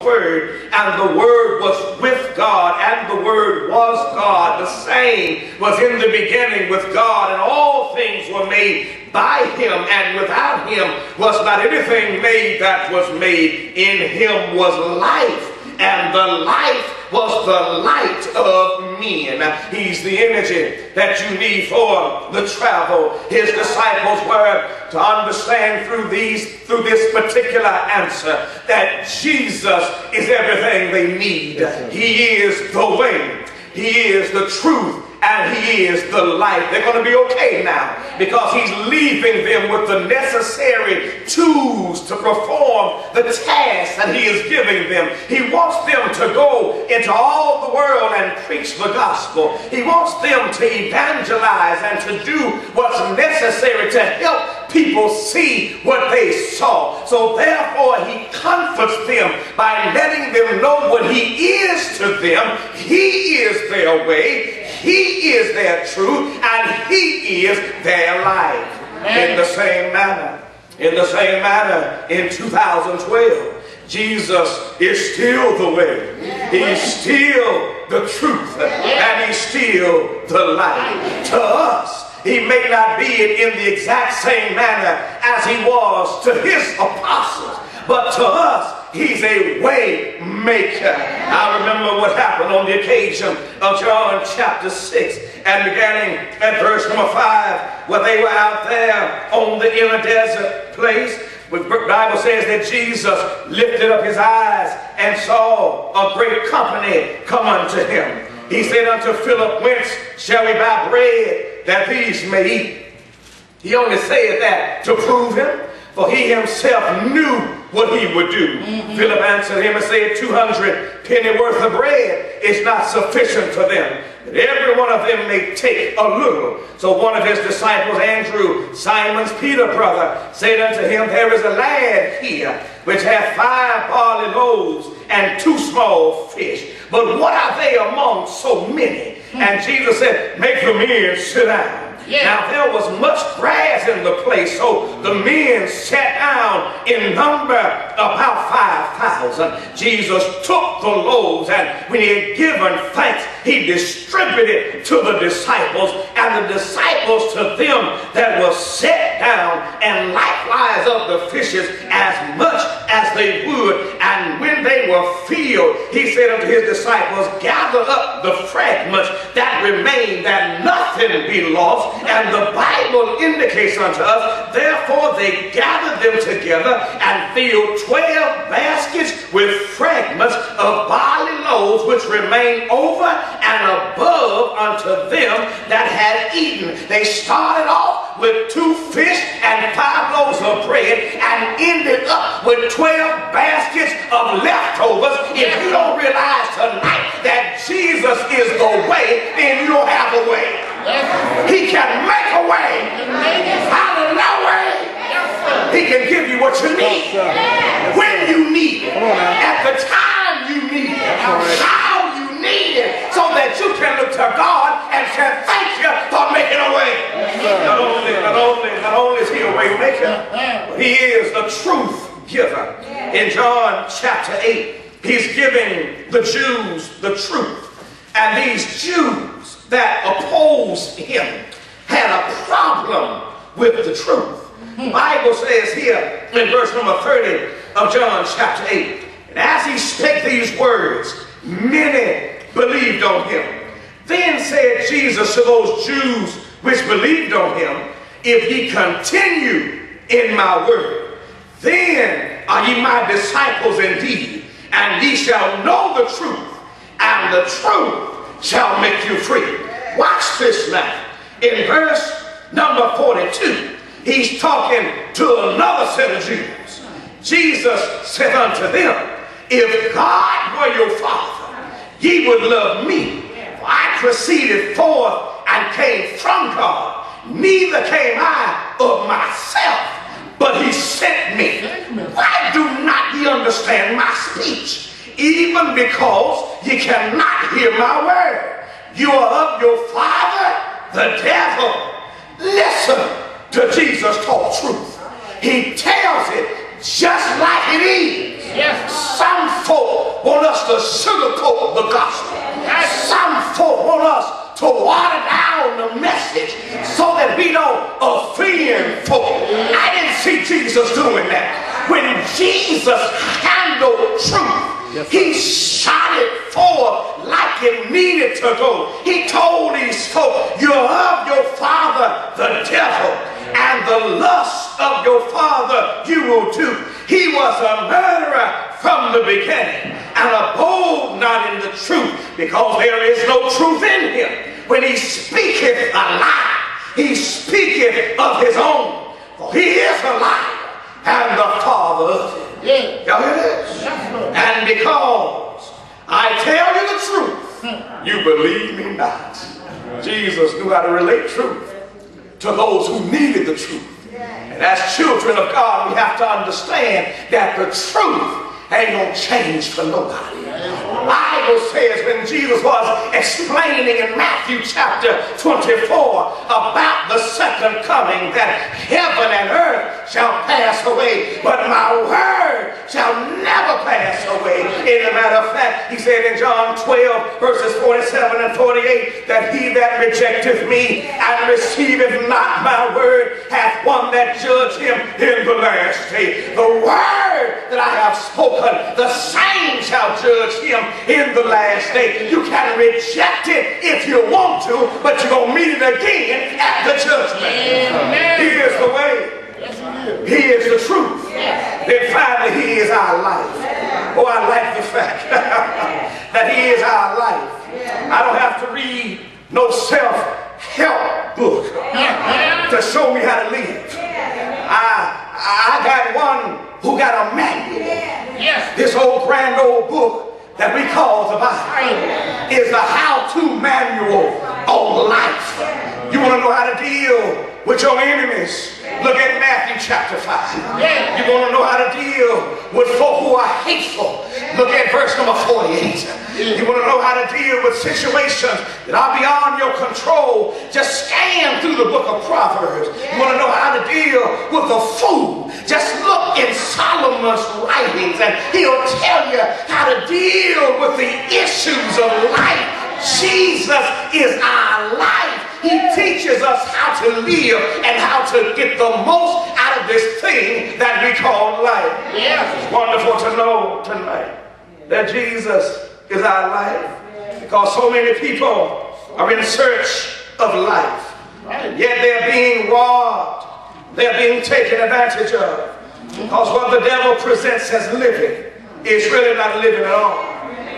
Word, and the Word was with God, and the Word was God. The same was in the beginning with God, and all things were made by Him, and without Him was not anything made that was made. In Him was life, and the life was the light of men. He's the energy that you need for the travel. His disciples were to understand through this particular answer that Jesus is everything they need. He is the way, He is the truth, and He is the life. They're going to be okay now because He's leaving them with the necessary tools to perform the task that He is giving them. He wants them to go into all the world and preach the gospel. He wants them to evangelize and to do what's necessary to help people see what they saw. So therefore He comforts them by letting them know what He is to them. He is their way, He is their truth, and He is their life. In the same manner, in 2012, Jesus is still the way, He's still the truth, and He's still the light. To us, He may not be in the exact same manner as He was to His apostles, but to us, He's a way maker. I remember what happened on the occasion of John chapter 6 and beginning at verse number 5, where they were out there on the inner desert place. The Bible says that Jesus lifted up His eyes and saw a great company come unto Him. He said unto Philip, whence shall we buy bread that these may eat? He only said that to prove Him, for He Himself knew what He would do. Philip answered Him and said, 200 penny worth of bread is not sufficient for them, that every one of them may take a little. So one of His disciples, Andrew, Simon's Peter brother, said unto Him, there is a lad here which hath 5 barley loaves and 2 small fish, but what are they among so many? And Jesus said, make the men sit down. Now there was much grass in the place, so the men sat down in number about 5,000. Jesus took the loaves, and when He had given thanks, He distributed to the disciples, and the disciples to them that were set down, and likewise of the fishes as much as they would. And when they were filled, He said unto His disciples, gather up the fragments that remain, that nothing be lost. And the Bible indicates unto us, therefore they gathered them together and filled 12 baskets with fragments of barley loaves, which remained over and above unto them that had eaten. They started off with 2 fish and 5 loaves of bread and ended up with 12 baskets of leftovers. If you don't realize tonight that Jesus is the way, then you don't have a way. He can make a way out of no way. He can give you what you need, when you need it, at the time you need it, how you need it, so that you can look to God and say, thank you for making a way. Not only is He a way maker, but He is the truth giver. In John chapter 8, He's giving the Jews the truth. And these Jews that opposed Him had a problem with the truth. The Bible says here in verse number 30 of John chapter 8, and as He spake these words, many believed on Him. Then said Jesus to those Jews which believed on Him, if ye continue in my word, then are ye my disciples indeed, and ye shall know the truth, and the truth shall make you free. Watch this now. In verse number 42, He's talking to another set of Jews. Jesus said unto them, if God were your Father, ye would love me, for I proceeded forth and came from God. Neither came I of myself, but He sent me. Why do not ye understand my speech? Even because ye cannot hear my word. You are of your father, the devil. Listen to Jesus talk truth. He tells it just like it is. Some folk the gospel. Some folk want us to water down the message so that we don't offend folk. I didn't see Jesus doing that. When Jesus handled truth, he shot it forth like it needed to go. He told these folk, you're of your father, the devil, and the lust of your father you will do. He was a murderer from the beginning and abode not in the truth, because there is no truth in him. When he speaketh a lie, he speaketh of his own, for he is a liar and the father of it. Y'all hear this? And because I tell you the truth, you believe me not. Jesus knew how to relate truth to those who needed the truth. And as children of God, we have to understand that the truth ain't gonna change for nobody. The Bible says when Jesus was explaining in Matthew chapter 24 about the second coming, that heaven and earth shall pass away, but my word shall never pass away. In a matter of fact, he said in John 12 verses 47 and 48 that he that rejecteth me and receiveth not my word hath one that judge him in the last day. The word that I have spoken, the same shall judge him in the last day. You can reject it if you want to, but you're going to meet it again at the judgment. He is the way. He is the truth. Then finally, he is our life. Oh, I like the fact that he is our life. I don't have to read no self-help book to show me how to live. I got one who got a manual. This old grand old book that we call the Bible is the how-to manual on life. You want to know how to deal with your enemies? Look at Matthew chapter 5. You want to know how to deal with folk who are hateful? Look at verse number 48. You want to know how to deal with situations that are beyond your control? Just scan through the book of Proverbs. You want to know how to deal with a fool? Just look in Solomon's writings and he'll tell you how to deal with the issues of life. Jesus is our life. He teaches us how to live and how to get the most out of this thing that we call life. It's wonderful to know tonight that Jesus is our life, because so many people are in search of life, yet they're being robbed, they're being taken advantage of, because what the devil presents as living is really not living at all.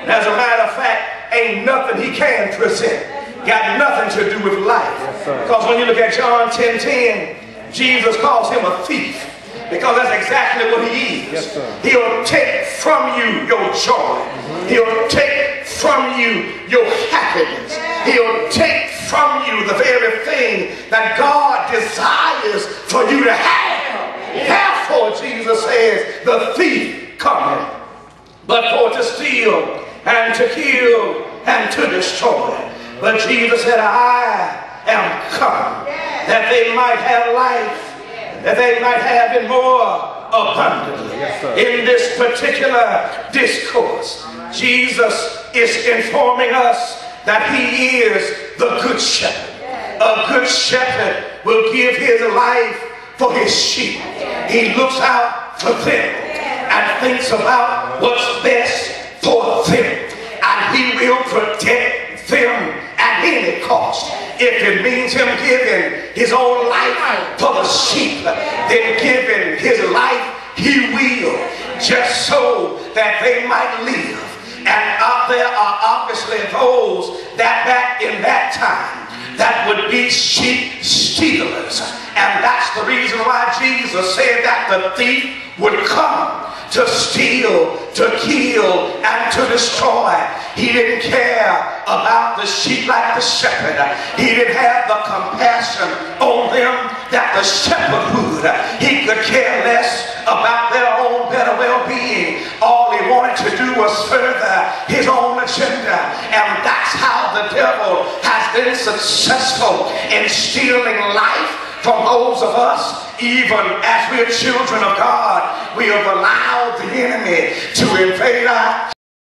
And as a matter of fact, ain't nothing he can present got nothing to do with life. Because when you look at John 10:10, Jesus calls him a thief, because that's exactly what he is. He'll take from you your joy. He'll take from you your happiness. He'll take from you the very thing that God desires for you to have. Therefore, Jesus says, the thief cometh but for to steal and to kill and to destroy. But Jesus said, I am come that they might have life, that they might have it more abundantly. In this particular discourse, Jesus is informing us that he is the good shepherd. A good shepherd will give his life for his sheep. He looks out for them and thinks about what's best for them. And he will protect them at any cost. If it means him giving his own life for the sheep, then giving his life he will, just so that they might live. And there are obviously those that back in that time that would be sheep stealers. And that's the reason why Jesus said that the thief would come to steal, to kill, and to destroy. He didn't care about the sheep like the shepherd. He didn't have the compassion on them that the shepherd would. He could care less about their own better well-being. All he wanted to do was further his own agenda. And that's how the devil has been successful in stealing life from those of us. Even as we're children of God, we have allowed the enemy to invade our